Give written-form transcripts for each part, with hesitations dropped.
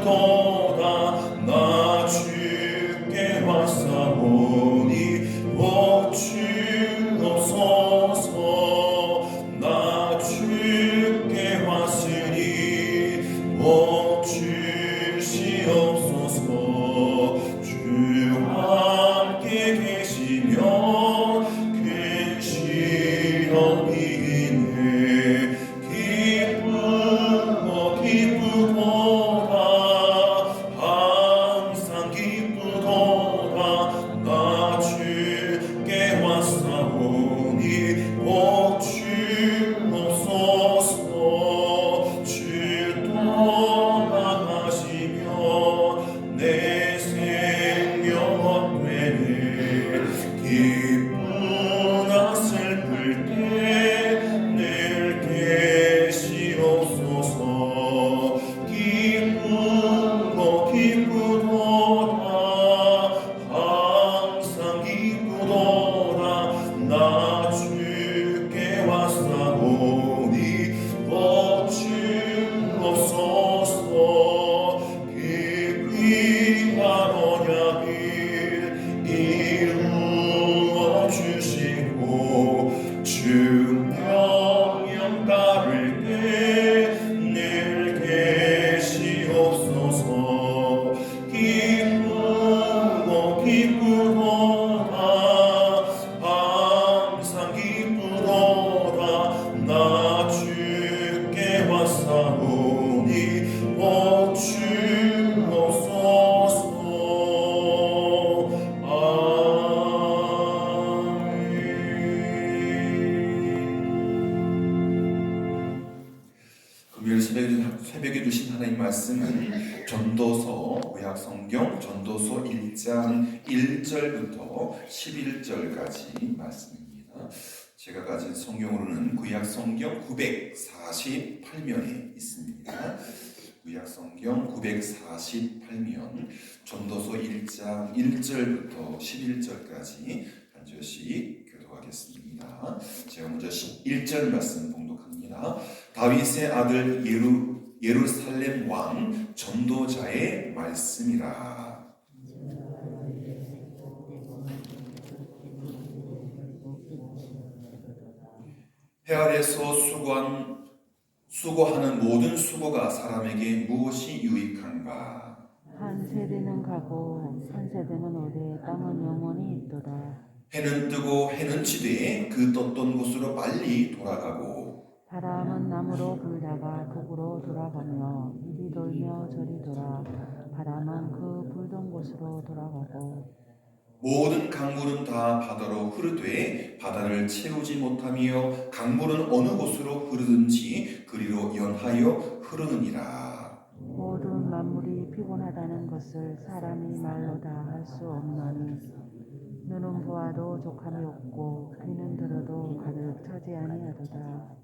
기쁘도다. 나 주께 왔사오니 복 주옵소서. 나 주께 왔으니 복 주시옵소서. 주 함께 계시면 큰 시험이 있네. 기쁘도다. 항상 기쁘도다. 나 주께 왔사오니 복 주옵소서. 주 떠나가시며 내 생명 헛되네. 기쁘나 슬플 때 늘 계시옵소서. 기쁘도다. 항상 기쁘도다. 나 주께 왔사오니 복 주옵소서. 깊이 하노냐 길 이루어 주시고 주 명령 따를 때 늘 계시옵소서. 기쁘도다. 항상 기쁘도다. 나 주께 왔사오니 복 주옵소서. 금요일 새벽에 주신 하나님 말씀은 전도서 구약성경 전도서 1장 1절부터 11절까지 말씀입니다. 제가 가진 성경으로는 구약성경 948면에 있습니다. 구약성경 948면 전도서 1장 1절부터 11절까지 한 절씩 교독하겠습니다. 제가 먼저 1절 말씀 봉독합니다. 다윗의 아들 예루살렘 왕 전도자의 말씀이라. 해 아래서 수고하는 모든 수고가 사람에게 무엇이 유익한가? 한 세대는 가고 한 세대는 오되 땅은 영원히 있도다. 해는 뜨고 해는 지되 그 떴던 곳으로 빨리 돌아가고 바람은 남으로 불다가 북으로 돌아가며 이리 돌며 저리 돌아 바람은 그 불던 곳으로 돌아가고 모든 강물은 다 바다로 흐르되 바다를 채우지 못하며 강물은 어느 곳으로 흐르든지 그리로 연하여 흐르느니라. 모든 만물이 피곤하다는 것을 사람이 말로 다 할 수 없나니 눈은 보아도 족함이 없고 귀는 들어도 가득 차지 아니하도다.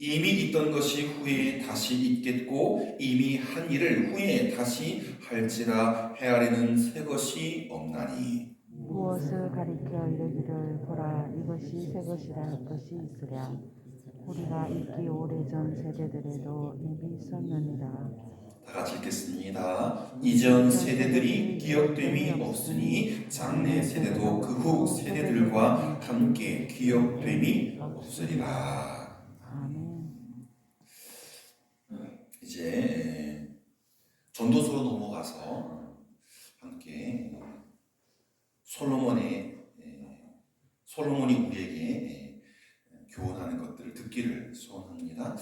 이미 있던 것이 후에 다시 있겠고 이미 한 일을 후에 다시 할지라. 해 아래는 새 것이 없나니 무엇을 가리켜 이르기를 보라 이것이 새 것이라 할 것이 있으랴. 우리가 있기 오래전 세대들에도 이미 있었느니라. 다 같이 읽겠습니다. 이전 세대들이 기억됨이 없으니 장래 세대도 그 후 세대들과 함께 기억됨이 없으리라. 아멘. 이제 전도서로 넘어가서 함께 솔로몬이 우리에게 교훈하는 것들을 듣기를 소원합니다.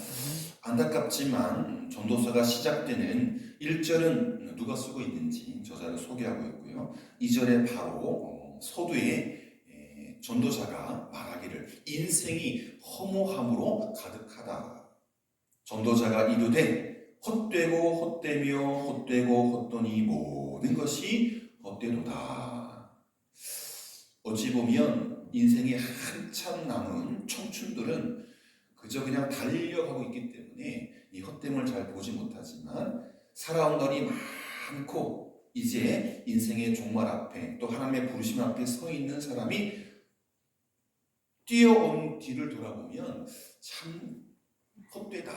안타깝지만 전도서가 시작되는 1절은 누가 쓰고 있는지 저자를 소개하고 있고요. 2절에 바로 서두에 전도자가 말하기를 인생이 허무함으로 가득하다. 전도자가 이르되 헛되고 헛되며 헛되고 헛되니 모든 것이 헛되도다. 어찌 보면 인생이 한참 남은 청춘들은 그저 그냥 달려가고 있기 때문에 이 헛됨을 잘 보지 못하지만 살아온 날이 많고 이제 인생의 종말 앞에 또 하나님의 부르심 앞에 서 있는 사람이 뛰어온 뒤를 돌아보면 참 헛되다.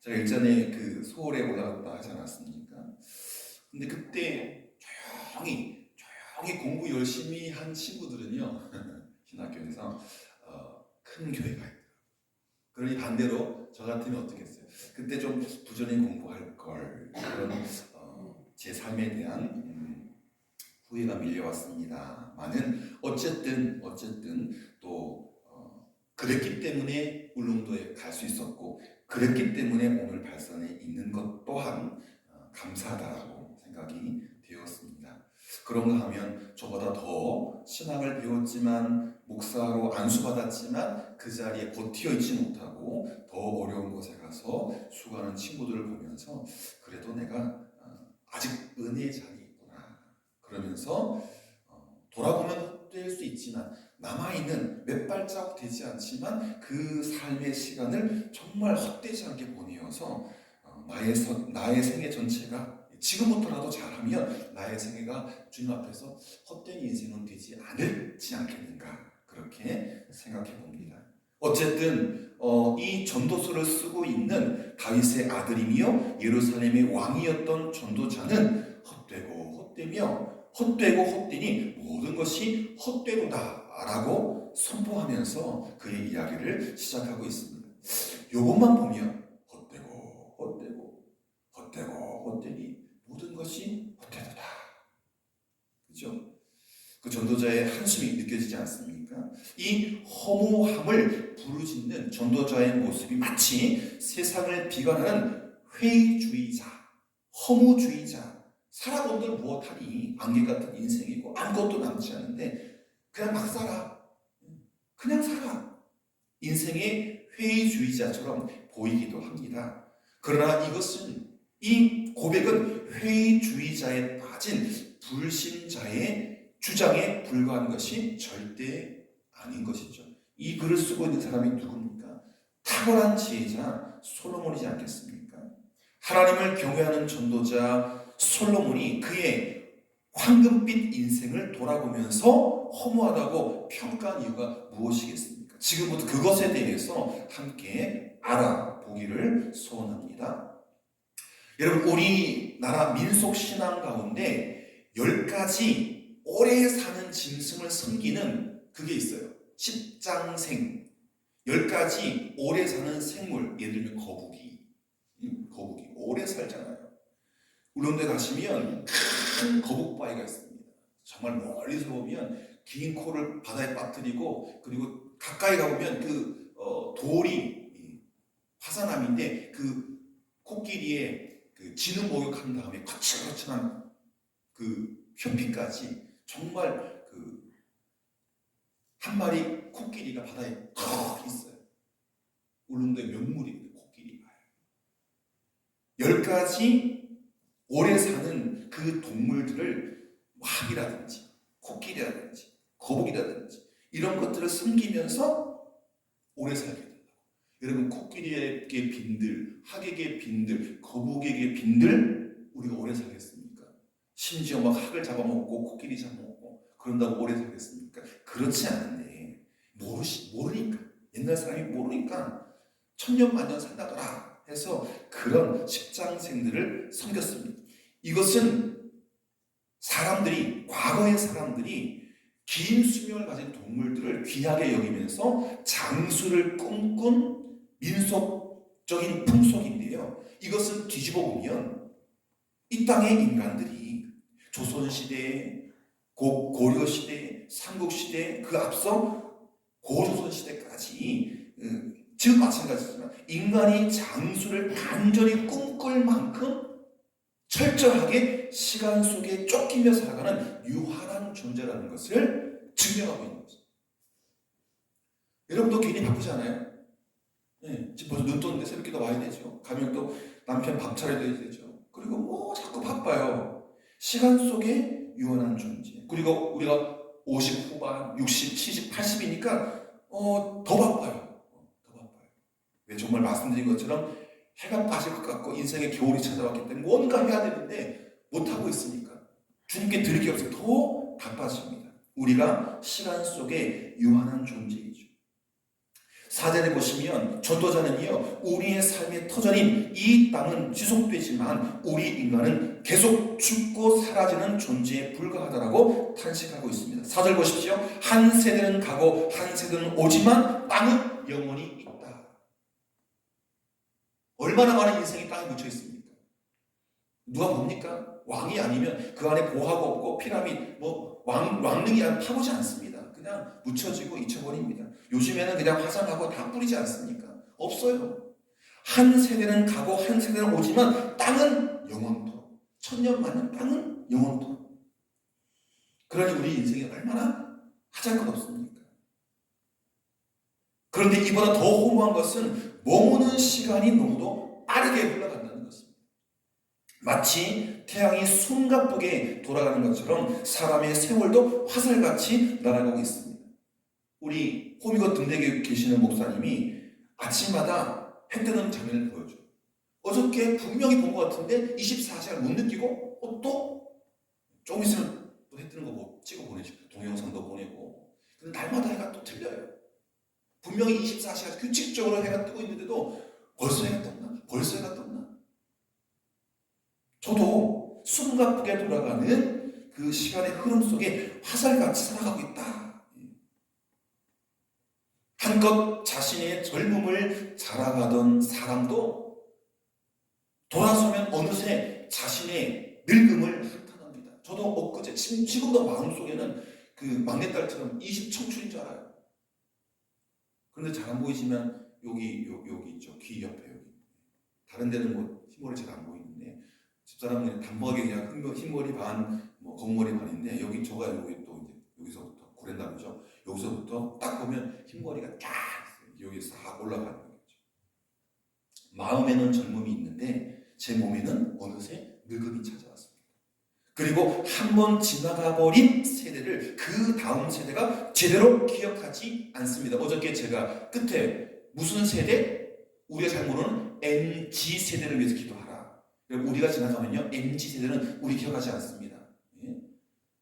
제가 일전에 그 서울에 올라갔다 하지 않았습니까? 근데 그때 조용히 공부 열심히 한 친구들은요, 신학교에서 큰 교회가 있더라고요. 그러니 반대로 저 같으면 어떻게 했어요? 그때 좀 부지런히 공부할 걸, 그런 제 삶에 대한 후회가 밀려왔습니다만은 어쨌든 또 그랬기 때문에 울릉도에 갈 수 있었고, 그랬기 때문에 오늘 발산에 있는 것 또한 감사하다라고 생각이 되었습니다. 그런가 하면 저보다 더 신앙을 배웠지만 목사로 안수받았지만 그 자리에 버티어 있지 못하고 더 어려운 곳에 가서 수고하는 친구들을 보면서 그래도 내가 아직 은혜의 자리에 있구나 그러면서 돌아보면 헛될 수 있지만 남아있는 몇 발자국 되지 않지만 그 삶의 시간을 정말 헛되지 않게 보내어서 나의 생애 전체가 지금부터라도 잘하면 나의 생애가 주님 앞에서 헛된 인생은 되지 않겠는가 그렇게 생각해 봅니다. 어쨌든 이 전도서를 쓰고 있는 다윗의 아들이며 예루살렘의 왕이었던 전도자는 헛되니 모든 것이 헛되도다라고 선포하면서 그의 이야기를 시작하고 있습니다. 요것만 보면 헛되니 모든 것이 헛되도다. 그죠? 그 전도자의 한숨이 느껴지지 않습니까? 이 허무함을 부르짖는 전도자의 모습이 마치 세상을 비관하는 회의주의자, 허무주의자, 살아본들 무엇하니 안개 같은 인생이고 아무것도 남지 않은데 그냥 막 살아. 그냥 살아. 인생의 회의주의자처럼 보이기도 합니다. 그러나 이 고백은 회의주의자에 빠진 불신자의 주장에 불과한 것이 절대 아닌 것이죠. 이 글을 쓰고 있는 사람이 누굽니까? 탁월한 지혜자 솔로몬이지 않겠습니까? 하나님을 경외하는 전도자 솔로몬이 그의 황금빛 인생을 돌아보면서 허무하다고 평가한 이유가 무엇이겠습니까? 지금부터 그것에 대해서 함께 알아보기를 소원합니다. 여러분, 우리나라 민속신앙 가운데 10가지 오래 사는 짐승을 섬기는 그게 있어요. 십장생. 10가지 오래 사는 생물, 예를 들면 거북이 오래 살잖아요. 울릉도에 가시면 큰 거북바위가 있습니다. 정말 멀리서 보면 긴 코를 바다에 빠뜨리고, 그리고 가까이 가보면 그 돌이 화산암인데 그 코끼리에 그 진흙 목욕한 다음에 거칠거칠한 그 표피까지 정말 그 한 마리 코끼리가 바다에 턱 있어요. 울릉도의 명물입니다. 코끼리가 10가지 오래 사는 그 동물들을 학이라든지 코끼리라든지 거북이라든지 이런 것들을 섬기면서 오래 살게 된다고. 여러분, 코끼리에게 빈들, 학에게 빈들, 거북에게 빈들 우리가 오래 살겠습니까? 심지어 막 학을 잡아먹고 코끼리 잡아먹고 그런다고 오래 살겠습니까? 그렇지 않은데 모르니까, 옛날 사람이 모르니까 천년만년 산다더라 해서 그런 십장생들을 섬겼습니다. 이것은 과거의 사람들이 긴 수명을 가진 동물들을 귀하게 여기면서 장수를 꿈꾼 민속적인 풍속인데요. 이것은 뒤집어 보면 이 땅의 인간들이 조선시대, 고려시대, 삼국시대, 그 앞서 고조선시대까지 지금 마찬가지지만 인간이 장수를 단전히 꿈꿀 만큼 철저하게 시간 속에 쫓기며 살아가는 유한한 존재라는 것을 증명하고 있는 거죠. 여러분도 괜히 바쁘지 않아요? 네, 지금 벌써 눈 떴는데 새벽기도 와야 되죠. 가면 또 남편 밥 차려야 되죠. 그리고 뭐 자꾸 바빠요. 시간 속에 유한한 존재. 그리고 우리가 50 후반, 60, 70, 80이니까 더 바빠요. 왜 정말 말씀드린 것처럼 해가 빠질 것 같고 인생의 겨울이 찾아왔기 때문에 뭔가 해야 되는데 못하고 있으니까 주님께 드릴 게 없어서 더 바빠집니다. 우리가 시간 속에 유한한 존재이죠. 4절에 보시면 전도자는요, 우리의 삶의 터전인 이 땅은 지속되지만 우리 인간은 계속 죽고 사라지는 존재에 불과하다라고 탄식하고 있습니다. 4절 보십시오. 한 세대는 가고 한 세대는 오지만 땅은 영원히 있다. 얼마나 많은 인생이 땅에 묻혀 있습니까? 누가 봅니까? 왕이 아니면 그 안에 보화가 없고 피라밋, 왕릉이 파보지 않습니다. 그냥 묻혀지고 잊혀버립니다. 요즘에는 그냥 화산하고 다 뿌리지 않습니까? 없어요. 한 세대는 가고 한 세대는 오지만 땅은 영원토록, 천년 만년 땅은 영원토록. 그러니 우리 인생이 얼마나 하잘 것 없습니까? 그런데 이보다 더 허무한 것은 머무는 시간이 너무도 빠르게 흘러간다는 것입니다. 마치 태양이 숨가쁘게 돌아가는 것처럼 사람의 세월도 화살같이 날아가고 있습니다. 우리 호미곶 등대에 계시는 목사님이 아침마다 해 뜨는 장면을 보여줘요. 어저께 분명히 본 것 같은데 24시간 못 느끼고 또 조금 있으면 또 해 뜨는 거 뭐 찍어 보내시고 동영상도 보내고. 근데 날마다 해가 또 틀려요. 분명히 24시간 규칙적으로 해가 뜨고 있는데도 벌써 해가 떴나? 벌써 해가 떴나? 저도 숨가쁘게 돌아가는 그 시간의 흐름 속에 화살같이 살아가고 있다. 한껏 자신의 젊음을 자랑하던 사람도 돌아서면 어느새 자신의 늙음을 한탄합니다. 저도 엊그제, 지금도 마음속에는 그 막내딸처럼 20 청춘인 줄 알아요. 그런데 잘 안 보이지만 여기 있죠. 귀 옆에 여기. 다른 데는 뭐 흰머리 잘 안 보이는데 집사람은 단박에 그냥 흰머리 반, 검머리 반인데 여기 저가 여기 또 이제 여기서부터 고랜다르죠. 여기서부터 딱 보면 흰머리가 쫙 여기 싹 올라가는 거죠. 마음에는 젊음이 있는데 제 몸에는 어느새 늙음이 찾아왔습니다. 그리고 한 번 지나가 버린 세대를 그 다음 세대가 제대로 기억하지 않습니다. 어저께 제가 끝에 무슨 세대? 우리가 잘 모르는 MG 세대를 위해서 기도하라. 우리가 지나가면요, MG 세대는 우리 기억하지 않습니다.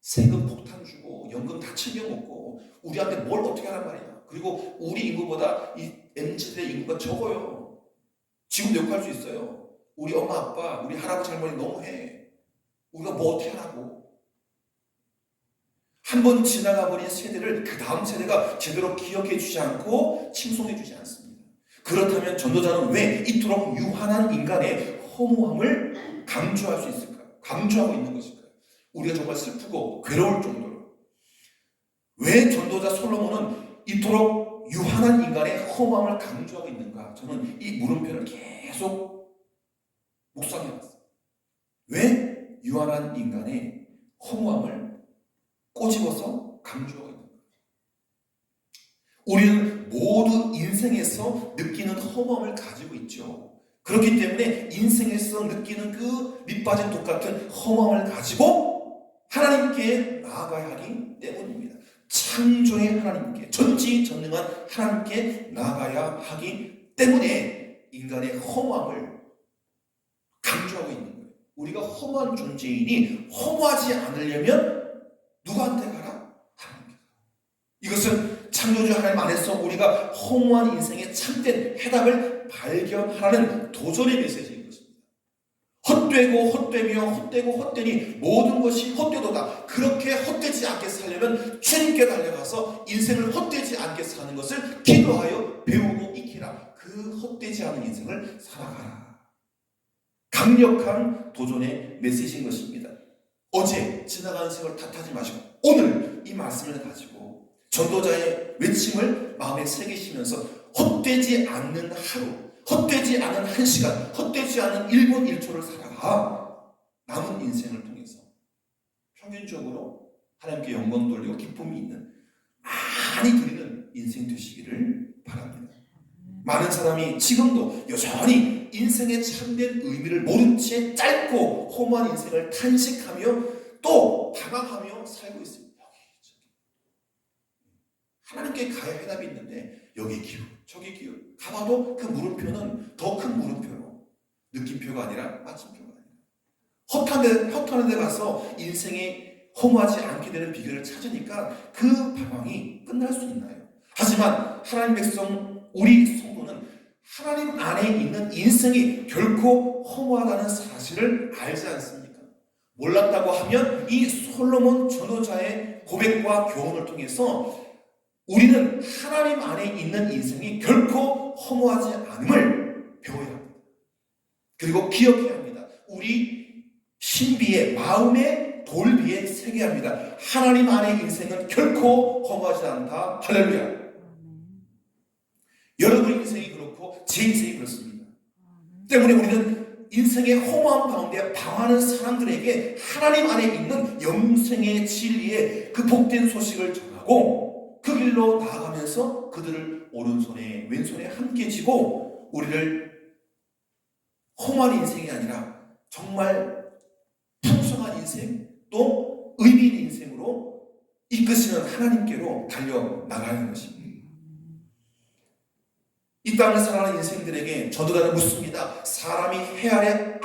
세금 폭탄 주고 연금 다 챙겨 먹고 우리한테 뭘 어떻게 하란 말이야. 그리고 우리 인구보다 이 MG 세대 인구가 적어요. 지금도 욕할 수 있어요. 우리 엄마 아빠, 우리 할아버지 할머니 너무해. 우리가 뭐 어떻게 하라고. 한 번 지나가 버린 세대를 그 다음 세대가 제대로 기억해 주지 않고 칭송해 주지 않습니다. 그렇다면 전도자는 왜 이토록 유한한 인간의 허무함을 강조할 수 있을까요? 강조하고 있는 것일까요? 우리가 정말 슬프고 괴로울 정도로. 왜 전도자 솔로몬은 이토록 유한한 인간의 허무함을 강조하고 있는가? 저는 이 물음표를 계속 묵상해 봤어요. 왜 유한한 인간의 허무함을 꼬집어서 강조하고 있는 거예요. 우리는 모두 인생에서 느끼는 허무함을 가지고 있죠. 그렇기 때문에 인생에서 느끼는 그 밑빠진 독 같은 허무함을 가지고 하나님께 나아가야 하기 때문입니다. 창조의 하나님께, 전지전능한 하나님께 나아가야 하기 때문에 인간의 허무함을 강조하고 있는 거예요. 우리가 허무한 존재이니 허무하지 않으려면 누구한테 가라? 하나님께. 이것은 창조주 하나님 안에서 우리가 허무한 인생의 참된 해답을 발견하라는 도전의 메시지인 것입니다. 헛되고 헛되며 헛되고 헛되니 모든 것이 헛되도다. 그렇게 헛되지 않게 살려면 주님께 달려가서 인생을 헛되지 않게 사는 것을 기도하여 배우고 익히라. 그 헛되지 않은 인생을 살아가라. 강력한 도전의 메시지인 것입니다. 어제 지나가는 세월 탓하지 마시고 오늘 이 말씀을 가지고 전도자의 외침을 마음에 새기시면서 헛되지 않는 하루, 헛되지 않은 한 시간, 헛되지 않은 1분 1초를 살아가 남은 인생을 통해서 평균적으로 하나님께 영광 돌리고 기쁨이 있는 많이 드리는 인생 되시기를 바랍니다. 많은 사람이 지금도 여전히 인생의 참된 의미를 모른 채 짧고 허무한 인생을 탄식하며 또 방황하며 살고 있습니다. 하나님께 가야 해답이 있는데 여기 기울, 저기 기울. 가봐도 그 물음표는 더 큰 물음표로 느낌표가 아니라 마침표가 아니라 허탄한 데 가서 인생이 허무하지 않게 되는 비결을 찾으니까 그 방황이 끝날 수 있나요? 하지만 하나님 백성 우리 성도는 하나님 안에 있는 인생이 결코 허무하다는 사실을 알지 않습니까? 몰랐다고 하면 이 솔로몬 전도자의 고백과 교훈을 통해서 우리는 하나님 안에 있는 인생이 결코 허무하지 않음을 배워야 합니다. 그리고 기억해야 합니다. 우리 신비의 마음의 돌비에 새겨야 합니다. 하나님 안의 인생은 결코 허무하지 않다. 할렐루야. 여러분 인생이 그렇고 제 인생이 그렇습니다. 때문에 우리는 인생의 허무함 가운데 방황하는 사람들에게 하나님 안에 있는 영생의 진리의 그 복된 소식을 전하고 그 길로 나아가면서 그들을 오른손에 왼손에 함께 쥐고 우리를 허무한 인생이 아니라 정말 풍성한 인생 또 의미 있는 인생으로 이끄시는 하나님께로 달려나가는 것입니다. 이 땅을 살아가는 인생들에게 전도자는 묻습니다. 사람이 해 아래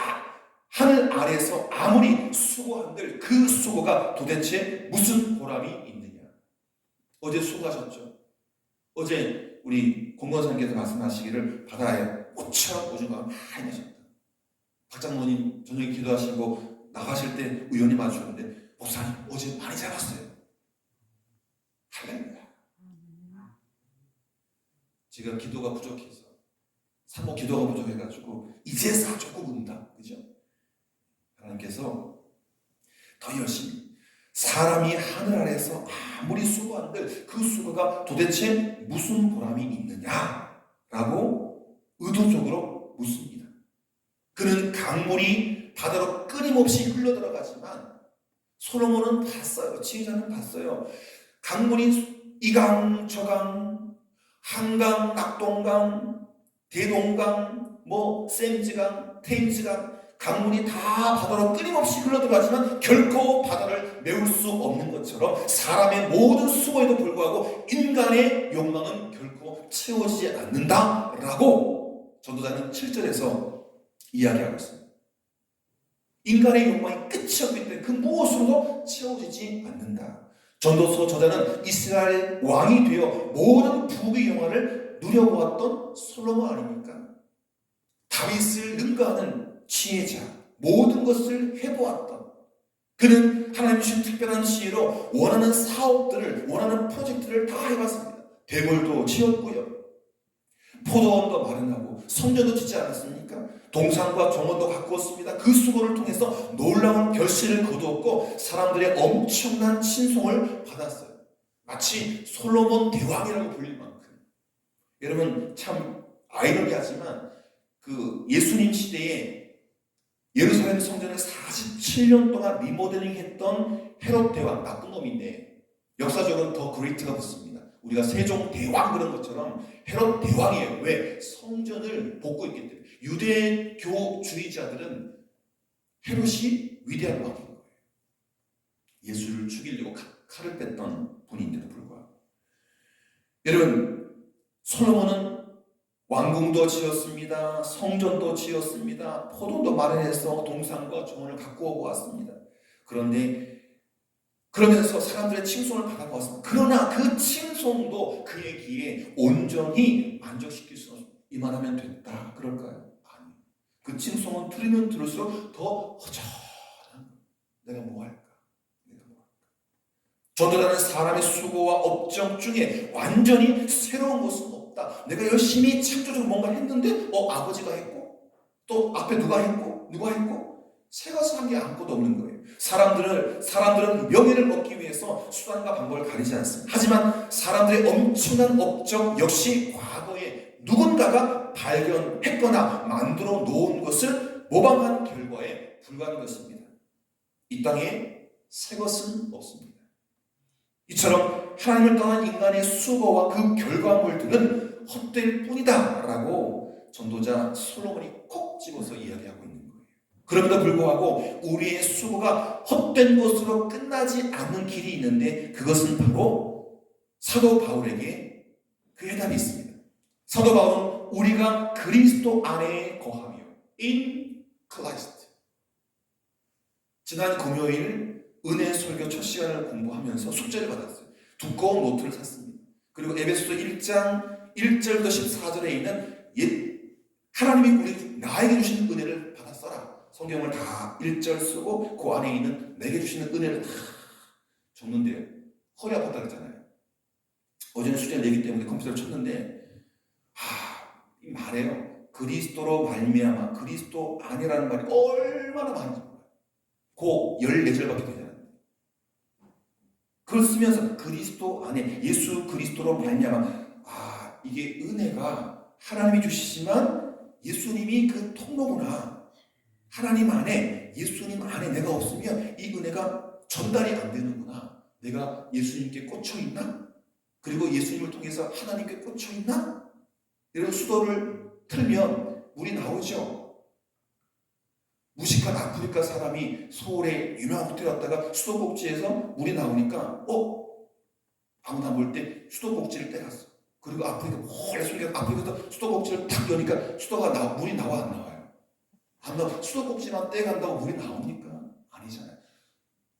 하늘 아래에서 아무리 수고한들 그 수고가 도대체 무슨 보람이 있느냐. 어제 수고하셨죠? 어제 우리 공건사님께서 말씀하시기를 바다에 꽃처럼 오징어가 많이 나셨다. 박 장로님 저녁에 기도하시고 나가실 때 우연히 마주쳤는데 목사님 어제 많이 잡았어요. 할렐루야. 제가 기도가 부족해서 사모 기도가 부족해가지고 이제서 조금 운다. 그죠? 하나님께서 더 열심히 사람이 하늘 아래에서 아무리 수고한들 그 수고가 도대체 무슨 보람이 있느냐라고 의도적으로 묻습니다. 그는 강물이 바다로 끊임없이 흘러들어가지만 솔로몬은 봤어요. 지휘자는 봤어요. 강물이 이강 저강 한강 낙동강 대동강 샘즈강 테임즈강 강물이 다 바다로 끊임없이 흘러들어가지만 결코 바다를 메울 수 없는 것처럼 사람의 모든 수고에도 불구하고 인간의 욕망은 결코 채워지지 않는다라고 전도자는 7절에서 이야기하고 있습니다. 인간의 욕망이 끝이 없기 때문에 그 무엇으로도 채워지지 않는다. 전도서 저자는 이스라엘 왕이 되어 모든 부귀 영화를 누려보았던 솔로몬 아닙니까? 다윗을 능가하는 지혜자, 모든 것을 해보았던 그는 하나님 주신 특별한 지혜로 원하는 사업들을 원하는 프로젝트를 다 해봤습니다. 대궐도 지었고요, 포도원도 마련하고 성전도 짓지 않았습니까? 동산과 정원도 가꾸었습니다. 그 수고를 통해서 놀라운 결실을 거두었고 사람들의 엄청난 친송을 받았어요. 마치 솔로몬 대왕이라고 불릴 만큼. 여러분 참 아이러니하지만 그 예수님 시대에 예루살렘 성전을 47년 동안 리모델링 했던 헤롯 대왕, 나쁜 놈인데 역사적으로는 더 그레이트가 붙습니다. 우리가 세종 대왕 그런 것처럼 헤롯 대왕이에요. 왜? 성전을 복고 있기 때문에. 유대교주의자들은 헤롯이 위대한 왕인 거예요. 예수를 죽이려고 칼을 뺐던 분인데도 불구하고. 여러분 솔로몬은 왕궁도 지었습니다. 성전도 지었습니다. 포도도 마련해서 동산과 정원을 가꾸어 보았습니다. 그러면서 사람들의 칭송을 받아보았습니다. 그러나 그 칭송도 그의 귀에 온전히 만족시킬 수 없습니다. 이만하면 됐다. 그럴까요? 아니. 그 칭송은 들으면 들을수록 더 허전한 내가 뭐 할까? 전도라는 사람의 수고와 업적 중에 완전히 새로운 것은 없다. 내가 열심히 창조적으로 뭔가 했는데 아버지가 했고 또 앞에 누가 했고 새 것을 한 게 아무것도 없는 거예요. 사람들은 명예를 얻기 위해서 수단과 방법을 가리지 않습니다. 하지만 사람들의 엄청난 업적 역시 과거에 누군가가 발견했거나 만들어 놓은 것을 모방한 결과에 불과한 것입니다. 이 땅에 새 것은 없습니다. 이처럼 하나님을 떠난 인간의 수고와 그 결과물들은 헛될 뿐이다 라고 전도자 솔로몬이 콕 집어서 이야기하고 있는 거예요. 그럼에도 불구하고 우리의 수고가 헛된 것으로 끝나지 않는 길이 있는데 그것은 바로 사도 바울에게 그 해답이 있습니다. 사도 바울은 우리가 그리스도 안에 거하며 in Christ. 지난 금요일 은혜 설교 첫 시간을 공부하면서 숙제를 받았어요. 두꺼운 노트를 샀습니다. 그리고 에베소서 1장 1절부터 14절에 있는 하나님이 나에게 주시는 은혜를 받아 써라. 성경을 다 1절 쓰고 그 안에 있는 내게 주시는 은혜를 다 적는데요. 허리 아팠다 그랬잖아요. 어제는 수련 내기 때문에 컴퓨터를 쳤는데 이 말해요. 그리스도로 말미암아, 그리스도 안이라는 말이 얼마나 많은지 몰라요. 그 14절밖에 되지 않아요. 그걸 쓰면서 그리스도 안에, 예수 그리스도로 말미암아, 이게 은혜가 하나님이 주시지만 예수님이 그 통로구나. 하나님 안에, 예수님 안에 내가 없으면 이 은혜가 전달이 안 되는구나. 내가 예수님께 꽂혀 있나? 그리고 예수님을 통해서 하나님께 꽂혀 있나? 이런 수도를 틀면 물이 나오죠. 무식한 아프리카 사람이 서울에 유명한 호텔 왔다가 수도꼭지에서 물이 나오니까 아무도 안 볼 때 수도꼭지를 떼갔어. 그리고 아프리카 몰래 숨겨 아프리카에서 수도꼭지를 탁 여니까 물이 나와 안 나와요? 안 나와. 수도꼭지만 떼간다고 물이 나옵니까? 아니잖아요.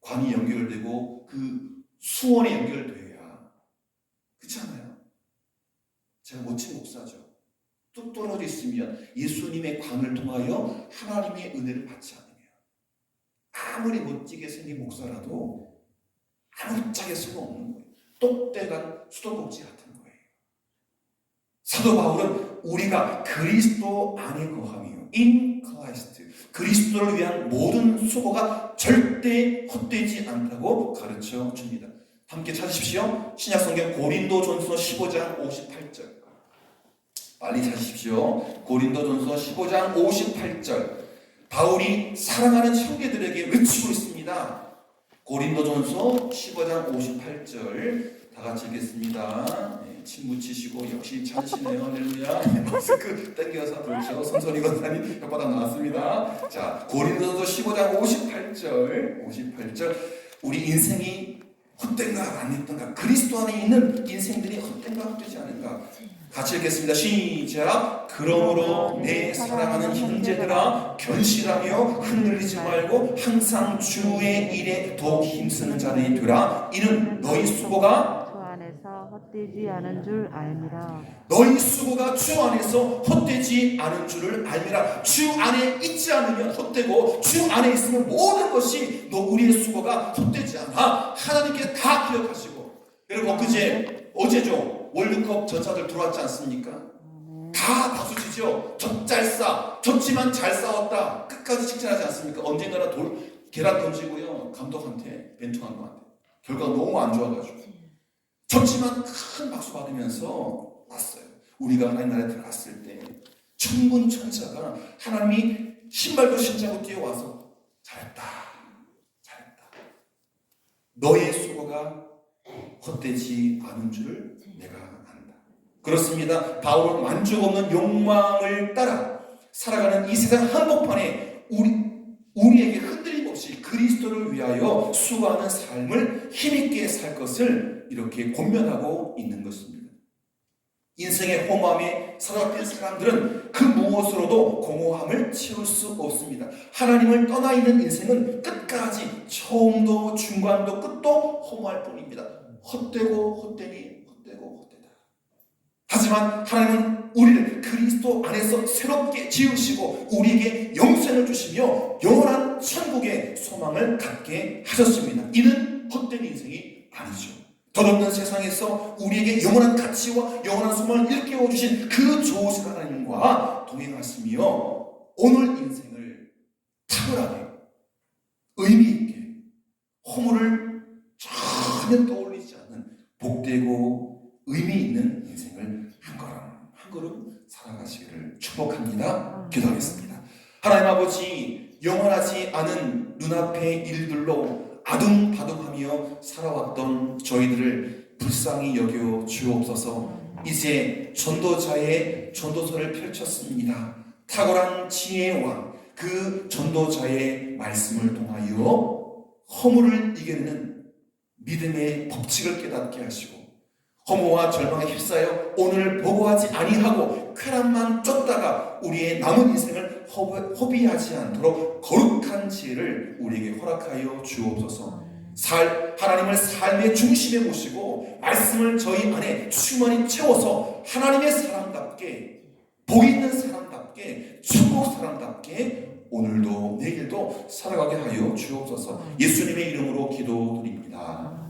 관이 연결되고 그 수원이 연결돼야, 그렇지 않아요? 제가 멋진 목사죠. 뚝 떨어져 있으면 예수님의 관을 통하여 하나님의 은혜를 받지 않으면 아무리 멋지게 생긴 목사라도 아무짝에 소용없는 거예요. 똑대간 수도꼭지 같은 거예요. 사도 바울은 우리가 그리스도 안에 거하며 in Christ, 그리스도를 위한 모든 수고가 절대 헛되지 않다고 가르쳐 줍니다. 함께 찾으십시오. 신약성경 고린도전서 15장 58절. 빨리 찾으십시오. 고린도전서 15장 58절. 바울이 사랑하는 형제들에게 외치고 있습니다. 고린도전서 15장 58절 다 같이 읽겠습니다. 침 묻히시고 역시 찾으시네요. 할렐루야. 마스크 땡겨서 그렇죠. 손선이 권사님 혓바닥 나왔습니다. 자, 고린도전서 15장 58절. 우리 인생이 헛된가 아니었던가, 그리스도 안에 있는 인생들이 헛된가 헛되지 않은가. 같이 읽겠습니다. 시작. 그러므로 내 사랑하는 형제들아, 견실하며 흔들리지 말고 항상 주의 일에 더욱 힘쓰는 자들이 되라. 이는 너희 수고가 주 안에서 헛되지 않은 줄 알미라. 너희 수고가 주 안에서 헛되지 않은 줄을 알미라. 주 안에 있지 않으면 헛되고 주 안에 있으면 모든 것이 우리의 수고가 헛되지 않아. 하나님께 다 기억하시고. 여러분 어제죠. 월드컵 전사들 들어왔지 않습니까? 다 박수 치죠. 젖잘싸, 졌지만 잘 싸웠다. 끝까지 칭찬하지 않습니까? 언젠가는 계란 던지고요. 감독한테, 벤투 감독한테. 결과가 너무 안 좋아가지고. 졌지만 큰 박수 받으면서 왔어요. 우리가 하나님 나라에 들어갔을 때 천군 천사가 하나님이 신발도 신자고 뛰어와서 잘했다. 너의 수고가 헛되지 않은 줄을 내가 안다. 그렇습니다. 바울은 만족 없는 욕망을 따라 살아가는 이 세상 한복판에 우리에게 흔들림 없이 그리스도를 위하여 수고하는 삶을 힘있게 살 것을 이렇게 권면하고 있는 것입니다. 인생의 허무함에 사로잡힌 사람들은 그 무엇으로도 공허함을 채울 수 없습니다. 하나님을 떠나 있는 인생은 끝까지 처음도 중간도 끝도 허무할 뿐입니다. 헛되고 헛되니 헛되고 헛되다. 하지만 하나님은 우리를 그리스도 안에서 새롭게 지으시고 우리에게 영생을 주시며 영원한 천국의 소망을 갖게 하셨습니다. 이는 헛된 인생이 아니죠. 덧없는 세상에서 우리에게 영원한 가치와 영원한 소망을 일깨워 주신 그 좋으신 하나님과 동행하시며 오늘 인생을 탁월하게 의미 있게 허물을 전혀 떠올리지 않는 복되고 의미 있는 인생을 한 걸음 살아가시기를 축복합니다. 기도하겠습니다. 하나님 아버지, 영원하지 않은 눈앞의 일들로 아둥바둥하며 살아왔던 저희들을 불쌍히 여겨 주옵소서. 이제 전도자의 전도서를 펼쳤습니다. 탁월한 지혜의 왕, 그 전도자의 말씀을 통하여 허물을 이겨내는 믿음의 법칙을 깨닫게 하시고 허무와 절망에 휩싸여 오늘 보고하지 아니하고 쾌락만 쫓다가 우리의 남은 인생을 허비하지 않도록 거룩한 지혜를 우리에게 허락하여 주옵소서. 하나님을 삶의 중심에 모시고 말씀을 저희 안에 충만히 채워서 하나님의 사람답게, 복 있는 사람답게, 천국 사람답게 오늘도 내일도 살아가게 하여 주옵소서. 예수님의 이름으로 기도드립니다.